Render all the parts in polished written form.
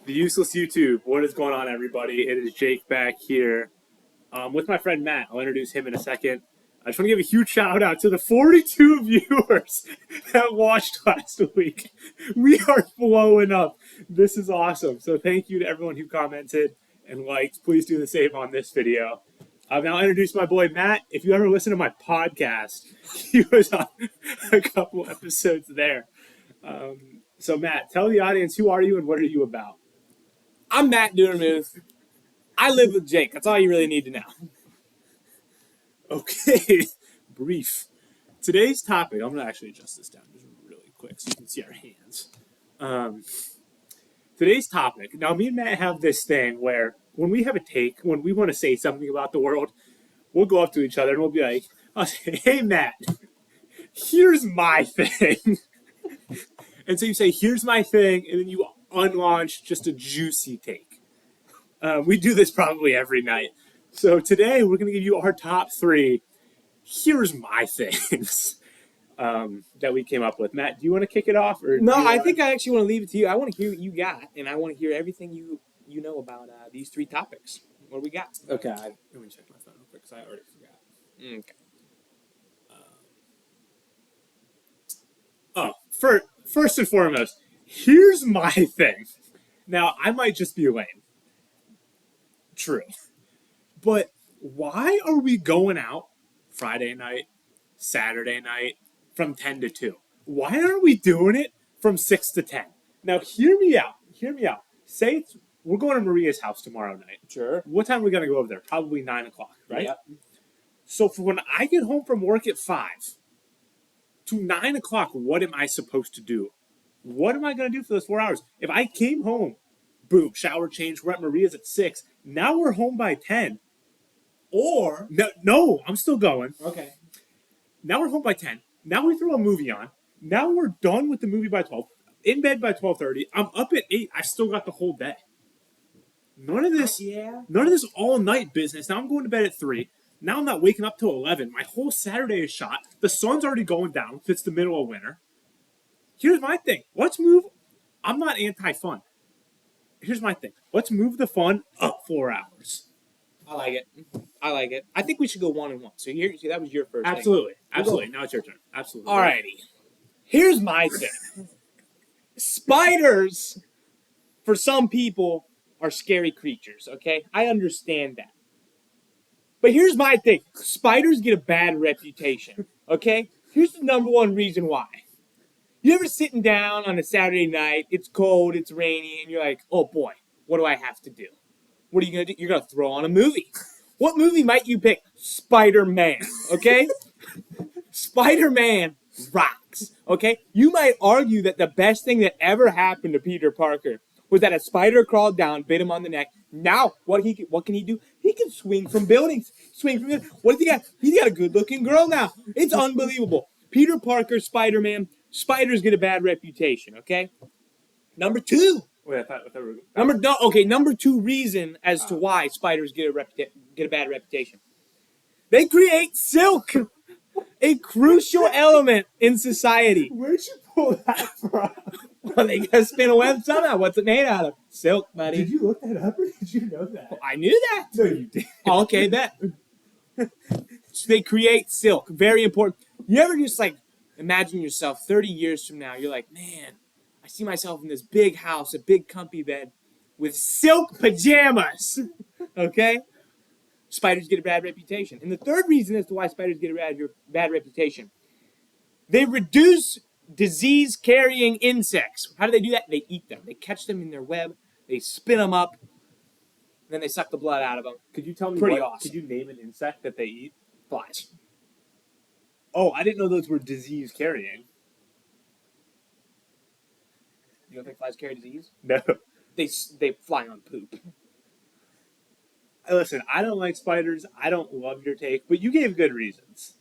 The useless YouTube. What is going on, everybody? It is Jake back here with my friend Matt. I'll introduce him in a second. I just want to give a huge shout out to the 42 viewers that watched last week. We are blowing up. This is awesome. So thank you to everyone who commented and liked. Please do the same on this video. I've now introduced my boy Matt. If you ever listen to my podcast, he was on a couple episodes there. So Matt, tell the audience, who are you and what are you about? I'm Matt Dummermuth. I live with Jake. That's all you really need to know. Okay, brief. Today's topic, I'm going to actually adjust this down just really quick so you can see our hands. Today's topic, now me and Matt have this thing where when we have a take, when we want to say something about the world, we'll go up to each other and we'll be like, I'll say, hey Matt, here's my thing. And so you say, here's my thing, and then you unlaunch just a juicy take. We do this probably every night. So today we're going to give you our top 3. Here's my things that we came up with. Matt, do you want to kick it off? Or No, I think I actually want to leave it to you. I want to hear what you got, and I want to hear everything you know about these 3 topics. What do we got? Okay, let me check my phone real quick because I already forgot. Okay. First and foremost, here's my thing. Now, I might just be lame. True. But why are we going out Friday night, Saturday night, from 10 to 2? Why aren't we doing it from 6 to 10? Now, hear me out. Hear me out. Say we're going to Maria's house tomorrow night. Sure. What time are we going to go over there? Probably 9 o'clock, right? Yep. So for when I get home from work at 5 to 9 o'clock, what am I supposed to do? What am I going to do for those 4 hours? If I came home, boom, shower change, we're at Maria's at 6. Now we're home by 10. Or, no, I'm still going. Okay. Now we're home by 10. Now we throw a movie on. Now we're done with the movie by 12. In bed by 12:30. I'm up at 8. I still got the whole day. None of this all night business. Now I'm going to bed at 3. Now I'm not waking up till 11. My whole Saturday is shot. The sun's already going down. It's the middle of winter. Here's my thing. Let's move. I'm not anti-fun. Here's my thing. Let's move the fun up 4 hours. I like it. I think we should go 1 and 1. So that was your first Absolutely. thing. Absolutely. Now it's your turn. Absolutely. Alrighty. Here's my thing. Spiders, for some people, are scary creatures, okay? I understand that. But here's my thing. Spiders get a bad reputation, okay? Here's the number one reason why. You ever sitting down on a Saturday night, it's cold, it's rainy, and you're like, oh boy, what do I have to do? What are you going to do? You're going to throw on a movie. What movie might you pick? Spider-Man, okay? Spider-Man rocks, okay? You might argue that the best thing that ever happened to Peter Parker was that a spider crawled down, bit him on the neck. Now, what can he do? He can swing from buildings. What does he got? He's got a good-looking girl now. It's unbelievable. Peter Parker, Spider-Man, spiders get a bad reputation, okay? Number 2. Wait, I thought we were... Number 2 reason as to why spiders get a bad reputation. They create silk, a crucial element in society. Where'd you pull that from? Well, they gotta spin a web somehow. What's it made out of? Silk, buddy. Did you look that up or did you know that? Well, I knew that. No, you didn't. Okay, bet. So they create silk. Very important. You ever just imagine yourself 30 years from now, you're like, man, I see myself in this big house, a big comfy bed with silk pajamas. Okay? Spiders get a bad reputation. And the third reason as to why spiders get a bad reputation, they reduce disease-carrying insects. How do they do that? They eat them. They catch them in their web, they spin them up, then they suck the blood out of them. Could you tell me Awesome. Could you name an insect that they eat? Flies. Oh, I didn't know those were disease-carrying. You don't think flies carry disease? No. They fly on poop. Listen, I don't like spiders. I don't love your take, but you gave good reasons.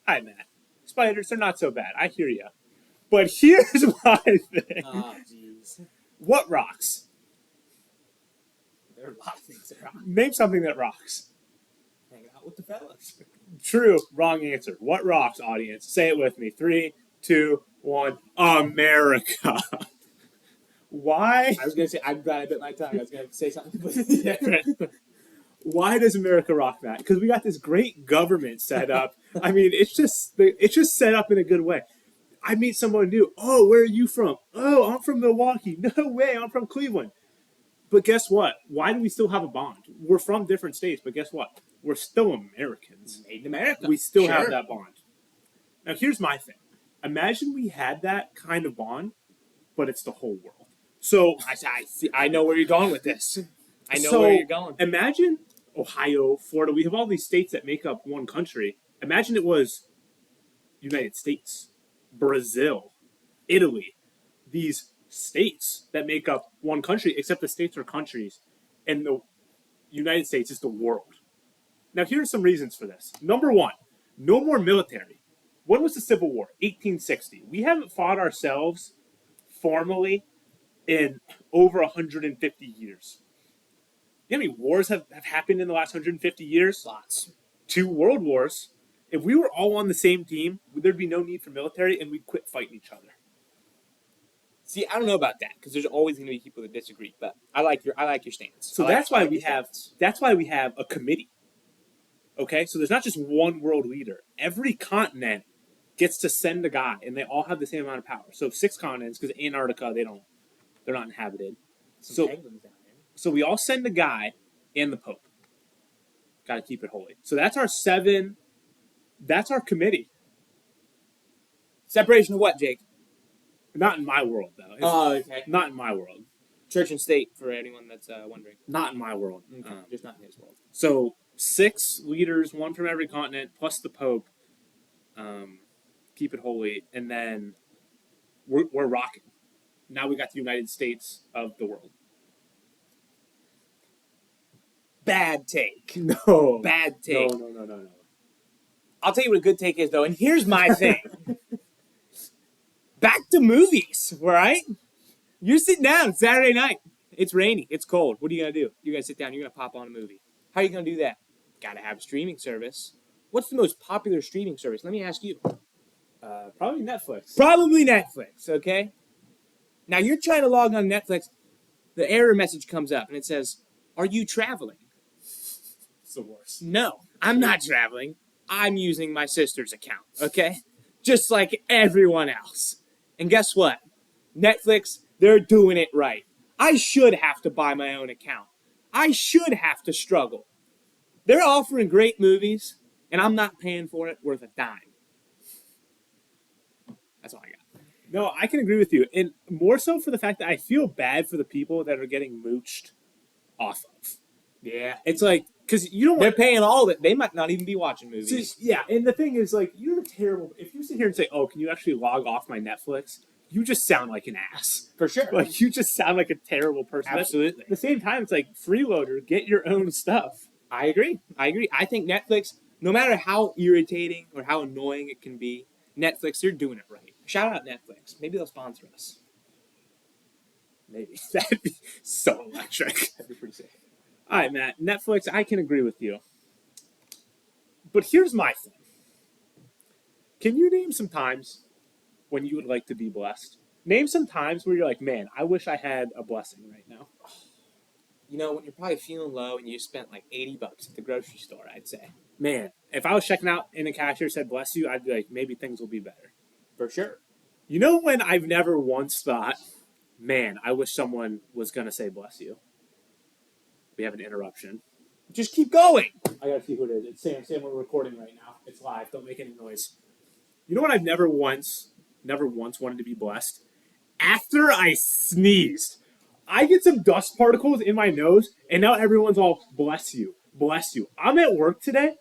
Hi, Matt. Spiders, they're not so bad. I hear you. But here's my thing. Oh, jeez. What rocks? There are a lot of things that rock. Name something that rocks. Hang out with the fellas. True. Wrong answer. What rocks, audience? Say it with me. 3, 2, 1. America. why? I was gonna say I'm glad I bit my tongue. I was gonna say something. Why does America rock, Matt? Because we got this great government set up. I mean, it's just set up in a good way. I meet someone new. Oh, where are you from? Oh, I'm from Milwaukee. No way, I'm from Cleveland. But guess what? Why do we still have a bond? We're from different states, but guess what? We're still Americans. Made in America. We still Sure. have that bond. Now, here's my thing. Imagine we had that kind of bond, but it's the whole world. So I see. I know where you're going with this. I know so where you're going. Imagine Ohio, Florida. We have all these states that make up one country. Imagine it was United States, Brazil, Italy. These states that make up one country, except the states are countries, and the United States is the world. Now, here are some reasons for this. Number one, no more military. When was the Civil War? 1860. We haven't fought ourselves formally in over 150 years. You know how many wars have happened in the last 150 years? Lots. 2 world wars. If we were all on the same team, there'd be no need for military, and we'd quit fighting each other. See, I don't know about that because there's always going to be people that disagree. But I like your stance. So that's why we have a committee. Okay, so there's not just one world leader. Every continent gets to send a guy, and they all have the same amount of power. So 6 continents, because Antarctica they're not inhabited. Some penguins down there. So we all send a guy and the Pope. Got to keep it holy. So that's our 7. That's our committee. Separation of what, Jake? Not in my world, though. Oh, okay. Not in my world. Church and state, for anyone that's wondering. Not in my world. Okay. Just not in his world. So 6 leaders, 1 from every continent, plus the Pope. Keep it holy, and then we're rocking. Now we got the United States of the world. Bad take. No. Bad take. No. I'll tell you what a good take is, though, and here's my thing. Back to movies, all right? You're sitting down Saturday night. It's rainy. It's cold. What are you going to do? You're going to sit down. You're going to pop on a movie. How are you going to do that? Got to have a streaming service. What's the most popular streaming service? Let me ask you. Probably Netflix. Probably Netflix, okay? Now, you're trying to log on Netflix. The error message comes up, and it says, are you traveling? It's the worst. No, I'm not traveling. I'm using my sister's account, okay? Just like everyone else. And guess what? Netflix, they're doing it right. I should have to buy my own account. I should have to struggle. They're offering great movies, and I'm not paying for it worth a dime. That's all I got. No, I can agree with you. And more so for the fact that I feel bad for the people that are getting mooched off of. Yeah. It's like, because you don't They're want... paying all of it. They might not even be watching movies. Yeah, and the thing is, like, you're terrible. If you sit here and say, oh, can you actually log off my Netflix? You just sound like an ass. For sure. Like, you just sound like a terrible person. Absolutely. At the same time, it's like, freeloader, get your own stuff. I agree. I think Netflix, no matter how irritating or how annoying it can be, Netflix, they're doing it right. Shout out Netflix. Maybe they'll sponsor us. Maybe. That'd be so electric. That'd be pretty sick. All right, Matt. Netflix, I can agree with you. But here's my thing. Can you name some times when you would like to be blessed? Name some times where you're like, man, I wish I had a blessing right now. You know, when you're probably feeling low and you spent like $80 at the grocery store, I'd say. Man, if I was checking out and the cashier said bless you, I'd be like, maybe things will be better. For sure. You know when I've never once thought, man, I wish someone was going to say bless you? We have an interruption. Just keep going. I gotta see who it is. It's Sam. Sam, we're recording right now. It's live. Don't make any noise. You know what I've never once wanted to be blessed? After I sneezed, I get some dust particles in my nose, and now everyone's all, bless you, bless you. I'm at work today.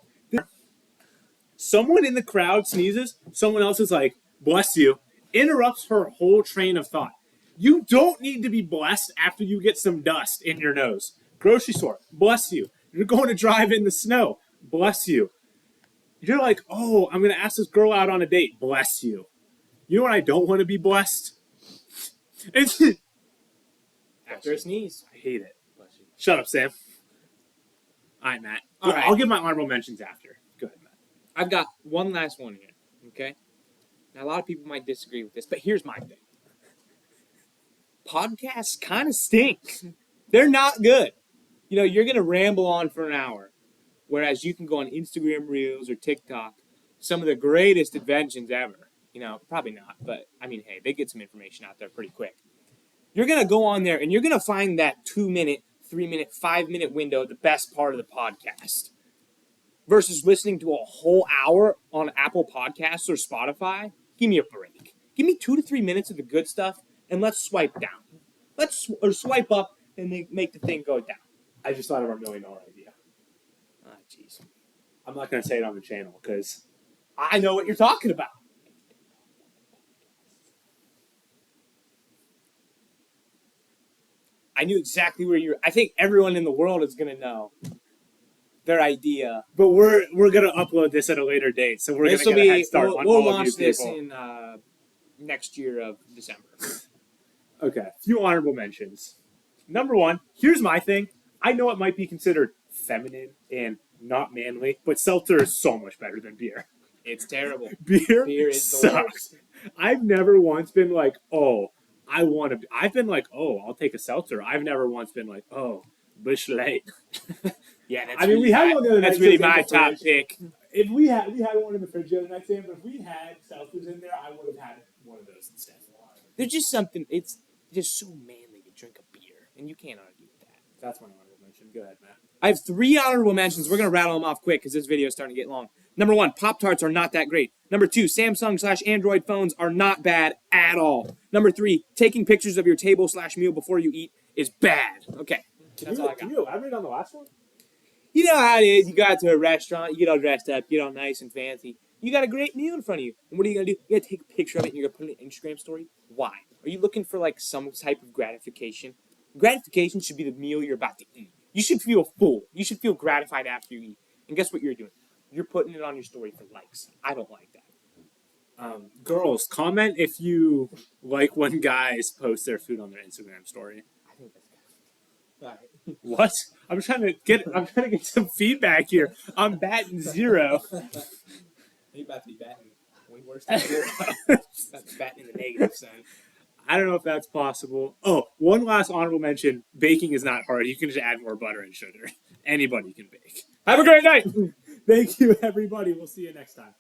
Someone in the crowd sneezes. Someone else is like, bless you. Interrupts her whole train of thought. You don't need to be blessed after you get some dust in your nose. Grocery store, bless you. You're going to drive in the snow, bless you. You're like, oh, I'm going to ask this girl out on a date, bless you. You know what I don't want to be blessed? It's After a sneeze. I hate it. Bless you. Shut up, Sam. All right, Matt. All right. I'll give my honorable mentions after. Go ahead, Matt. I've got one last one here, okay? Now, a lot of people might disagree with this, but here's my thing. podcasts kind of stink. They're not good. You know, you're going to ramble on for an hour, whereas you can go on Instagram Reels or TikTok, some of the greatest inventions ever. You know, probably not, but I mean, hey, they get some information out there pretty quick. You're going to go on there and you're going to find that 2-minute, 3-minute, 5-minute window, the best part of the podcast, versus listening to a whole hour on Apple Podcasts or Spotify. Give me a break. Give me 2 to 3 minutes of the good stuff, and let's swipe down. Or swipe up and make the thing go down. I just thought of our $1 million idea. Ah, jeez. I'm not going to say it on the channel because I know what you're talking about. I knew exactly where you're. I think everyone in the world is going to know their idea. But we're going to upload this at a later date, so we're going to get a head start on we'll all launch of you this people. in next year of December. Okay, a few honorable mentions. Number 1, here's my thing. I know it might be considered feminine and not manly, but seltzer is so much better than beer. It's terrible. Beer is the sucks. I've never once been like, oh, I want to. I've been like, oh, I'll take a seltzer. I've never once been like, oh, Busch Light. Yeah, that's I mean, we had one the other night. That's really Sam, my in the top fridge. pick. If we had one in the fridge the other night, Sam, but if we had seltzers in there, I would have had one of those instead. There's just something. It's just so manly to drink a beer, and you can't argue with that. That's my honorable mention. Go ahead, Matt. I have 3 honorable mentions. We're going to rattle them off quick because this video is starting to get long. Number 1, Pop-Tarts are not that great. Number 2, Samsung/Android phones are not bad at all. Number 3, taking pictures of your table/meal before you eat is bad. Okay, that's all I got. Can you elaborate on the last one? You know how it is. You go out to a restaurant, you get all dressed up, you get all nice and fancy. You got a great meal in front of you. And what are you going to do? You got to take a picture of it and you're going to put it in an Instagram story? Why? Are you looking for like some type of gratification? Gratification should be the meal you're about to eat. You should feel full. You should feel gratified after you eat. And guess what you're doing? You're putting it on your story for likes. I don't like that. Girls, comment if you like when guys post their food on their Instagram story. I think that's good. All right. What? I'm trying to get some feedback here. I'm batting 0. You're about to be batting way worse than you were. Batting in the negative, son. I don't know if that's possible. Oh, one last honorable mention. Baking is not hard. You can just add more butter and sugar. Anybody can bake. Have a great night. Thank you, everybody. We'll see you next time.